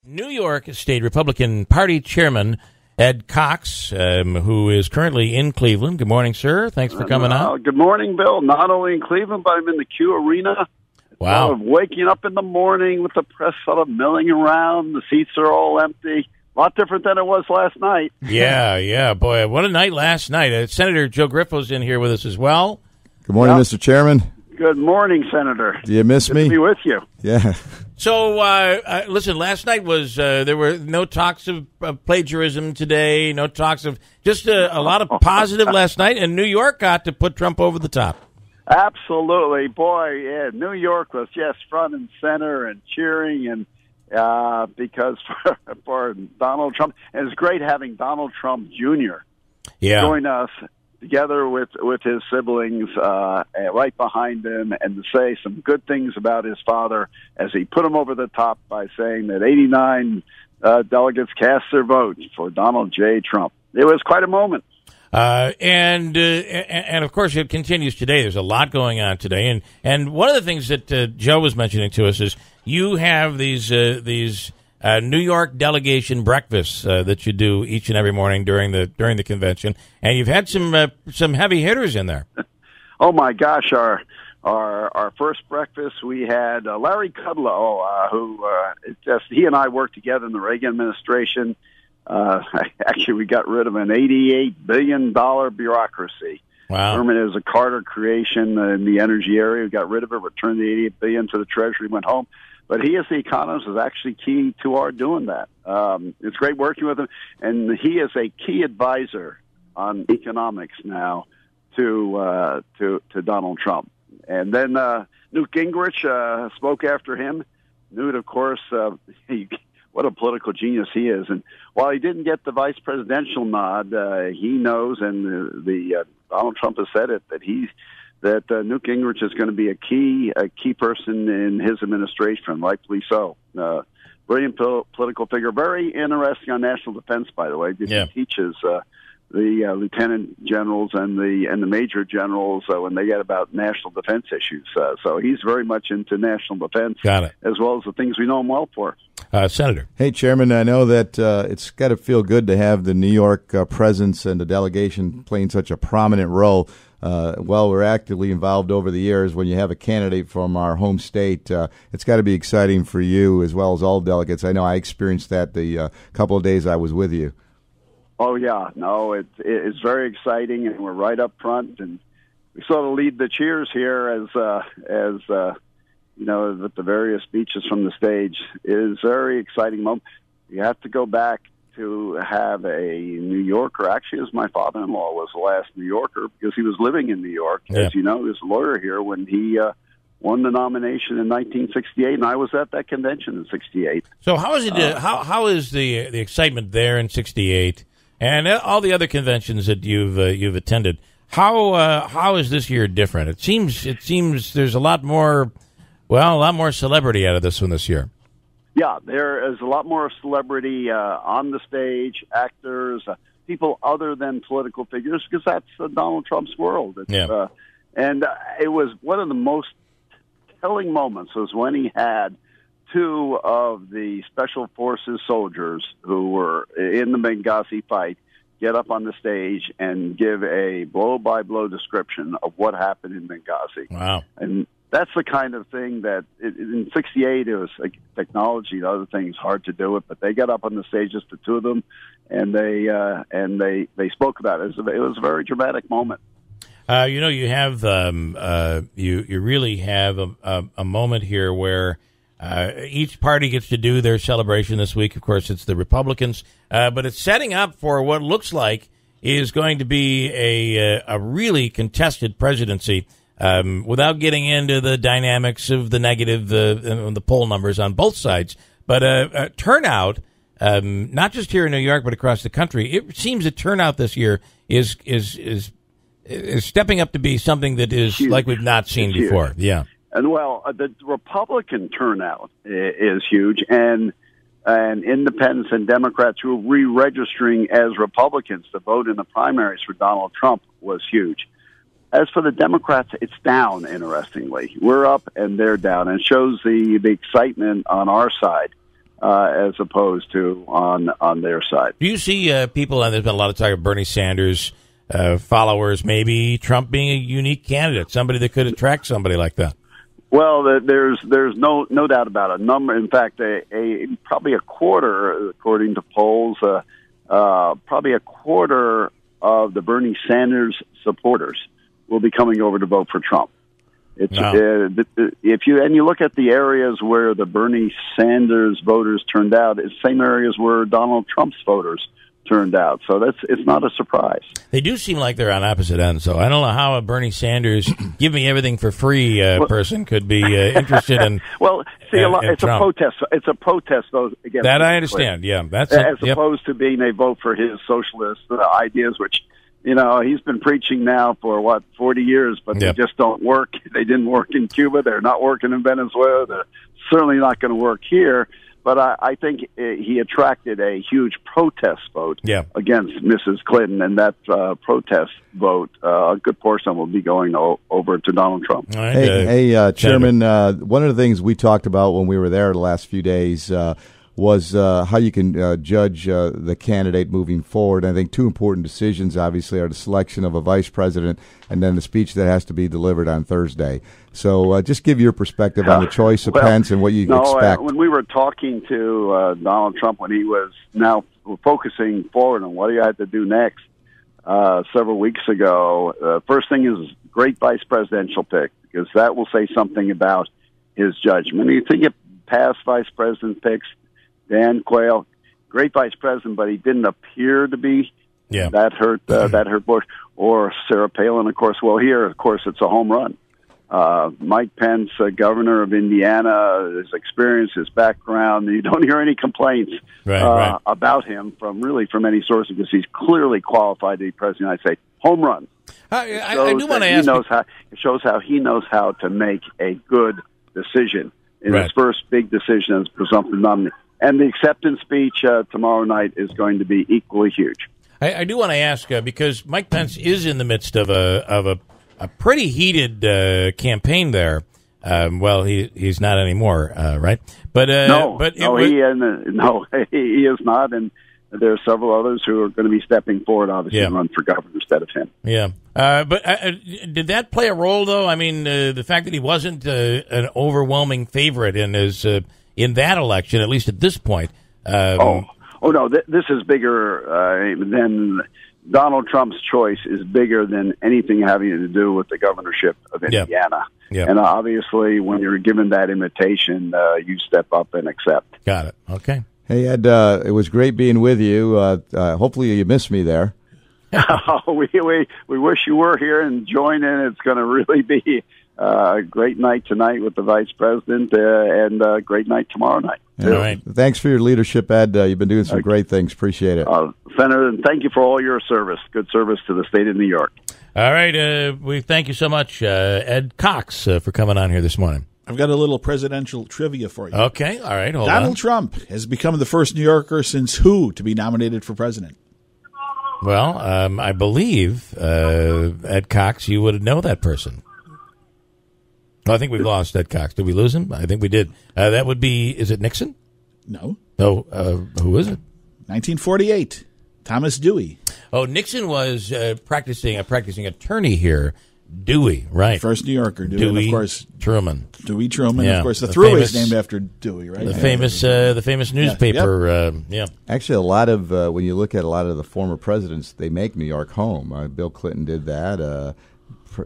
New York State Republican Party Chairman Ed Cox, who is currently in Cleveland. Good morning, sir. Thanks for coming on. Good morning, Bill. Not only in Cleveland, but I'm in the Q Arena. Wow. Waking up in the morning with the press sort of milling around. The seats are all empty. A lot different than it was last night. Yeah. Boy, what a night last night. Senator Joe Griffo's in here with us as well. Good morning, Mr. Chairman. Good morning, Senator. Do you miss me? Good to be with you. Yeah. So, listen, last night was, there were no talks of plagiarism today, no talks of, just a lot of positive last night, and New York got to put Trump over the top. Absolutely. Boy, yeah, New York was just front and center and cheering, and because for Donald Trump, and it's great having Donald Trump Jr. join us together with his siblings right behind him, and to say some good things about his father as he put him over the top by saying that 89 delegates cast their vote for Donald J. Trump. It was quite a moment. And of course it continues today. There's a lot going on today, and one of the things that Joe was mentioning to us is you have these New York delegation breakfasts that you do each and every morning during the convention, and you've had some heavy hitters in there. Oh my gosh, our first breakfast we had Larry Kudlow, who he and I worked together in the Reagan administration. Actually, we got rid of an $88 billion bureaucracy. Wow. Government is a Carter creation in the energy area. We got rid of it, returned the $88 billion to the Treasury, went home. But he, as the economist, is actually key to our doing that. It's great working with him, and he is a key advisor on economics now to Donald Trump. And then Newt Gingrich spoke after him. Newt, of course, what a political genius he is. And while he didn't get the vice presidential nod, he knows, and Donald Trump has said it, that Newt Gingrich is going to be a key person in his administration, rightfully so. Brilliant political figure, very interesting on national defense, by the way. He teaches the lieutenant generals and the major generals when they get about national defense issues. So he's very much into national defense, as well as the things we know him well for. Senator. Hey, Chairman, I know that it's got to feel good to have the New York presence and the delegation playing such a prominent role. We're actively involved over the years. When you have a candidate from our home state, it's got to be exciting for you as well as all delegates. I know I experienced that the couple of days I was with you. Oh, yeah. No, it's very exciting, and we're right up front, and we sort of lead the cheers here as with the various speeches from the stage. It is a very exciting moment. You have to go back to have a New Yorker, actually, as my father-in-law was the last New Yorker, because he was living in New York. Yeah. As you know, he was a lawyer here when he won the nomination in 1968, and I was at that convention in 68. So how is it? How is the excitement there in 68, and all the other conventions that you've attended? How is this year different? It seems there's a lot more celebrity out of this one this year. Yeah, there is a lot more celebrity on the stage, actors, people other than political figures, because that's Donald Trump's world. And it was one of the most telling moments was when he had two of the Special Forces soldiers who were in the Benghazi fight get up on the stage and give a blow-by-blow description of what happened in Benghazi. Wow. And that's the kind of thing that in 68 it was like technology and other things hard to do it, but they got up on the stage, just the two of them, and they spoke about it. It was a very dramatic moment. You have you really have a moment here where each party gets to do their celebration this week. Of course, it's the Republicans, but it's setting up for what looks like is going to be a really contested presidency. Without getting into the dynamics of the negative, the poll numbers on both sides, but turnout, not just here in New York but across the country, it seems that turnout this year is stepping up to be something that is huge, like we've not seen before. Huge. Yeah, and the Republican turnout is huge, and independents and Democrats who are re-registering as Republicans to vote in the primaries for Donald Trump was huge. As for the Democrats, it's down, interestingly. We're up and they're down. And it shows the excitement on our side. as opposed to on their side. Do you see people, and there's been a lot of talk of Bernie Sanders followers, maybe Trump being a unique candidate, somebody that could attract somebody like that? Well, there's no doubt about it. In fact, probably a quarter, according to polls, probably a quarter of the Bernie Sanders supporters will be coming over to vote for Trump. It's if you look at the areas where the Bernie Sanders voters turned out, it's the same areas where Donald Trump's voters turned out. So it's not a surprise. They do seem like they're on opposite ends. So I don't know how a Bernie Sanders give me everything for free person could be interested in. Well, see, it's Trump. a protest. It's a protest vote against that. I understand. Yeah, that's as opposed to being a vote for his socialist ideas, which he's been preaching now for 40 years, but they just don't work. They didn't work in Cuba. They're not working in Venezuela. They're certainly not going to work here. But I think he attracted a huge protest vote against Mrs. Clinton, and that protest vote, a good portion will be going over to Donald Trump. Right, hey, Chairman, one of the things we talked about when we were there the last few days was how you can judge the candidate moving forward. I think two important decisions, obviously, are the selection of a vice president and then the speech that has to be delivered on Thursday. So just give your perspective on the choice of Pence and what you expect. When we were talking to Donald Trump, when he was now focusing forward on what he had to do next several weeks ago, first thing is great vice presidential pick, because that will say something about his judgment. You think of past vice president picks, Dan Quayle, great vice president, but he didn't appear to be. Yeah. That hurt Bush. Or Sarah Palin, of course. Well, here, of course, it's a home run. Mike Pence, governor of Indiana, his experience, his background, you don't hear any complaints about him from any source, because he's clearly qualified to be president. I say home run. I do want to ask. It shows how he knows how to make a good decision in his first big decision as presumptive nominee. And the acceptance speech tomorrow night is going to be equally huge. I do want to ask, because Mike Pence is in the midst of a pretty heated campaign there. He's not anymore, right? But he is not, and there are several others who are going to be stepping forward, obviously, and run for governor instead of him. Yeah, but did that play a role, though? I mean, the fact that he wasn't an overwhelming favorite in that election, at least at this point. No, this is bigger than Donald Trump's choice is bigger than anything having to do with the governorship of Indiana. Yeah. And obviously, when you're given that invitation, you step up and accept. Got it. Okay. Hey, Ed, it was great being with you. Hopefully you missed me there. We wish you were here and join in. It's going to really be a great night tonight with the vice president and a great night tomorrow night. All right. Thanks for your leadership, Ed. You've been doing some great things. Appreciate it. Senator, and thank you for all your service. Good service to the state of New York. All right. We thank you so much, Ed Cox, for coming on here this morning. I've got a little presidential trivia for you. Okay. All right. Hold Donald Trump has become the first New Yorker since who to be nominated for president? Well, I believe, Ed Cox, you would know that person. Oh, I think we've lost Ed Cox. Did we lose him? I think we did. That would be, is it Nixon? No. Oh, who is it? 1948, Thomas Dewey. Oh, Nixon was practicing attorney here. Dewey, right? First New Yorker, Dewey, and of course Truman. Dewey Truman, yeah. Of course, the Thruway is named after Dewey, right? The famous newspaper. Yeah. Actually, a lot of when you look at a lot of the former presidents, they make New York home. Bill Clinton did that.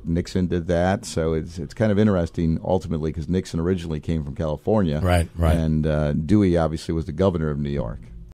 Nixon did that. So it's kind of interesting ultimately because Nixon originally came from California, right? And Dewey obviously was the governor of New York.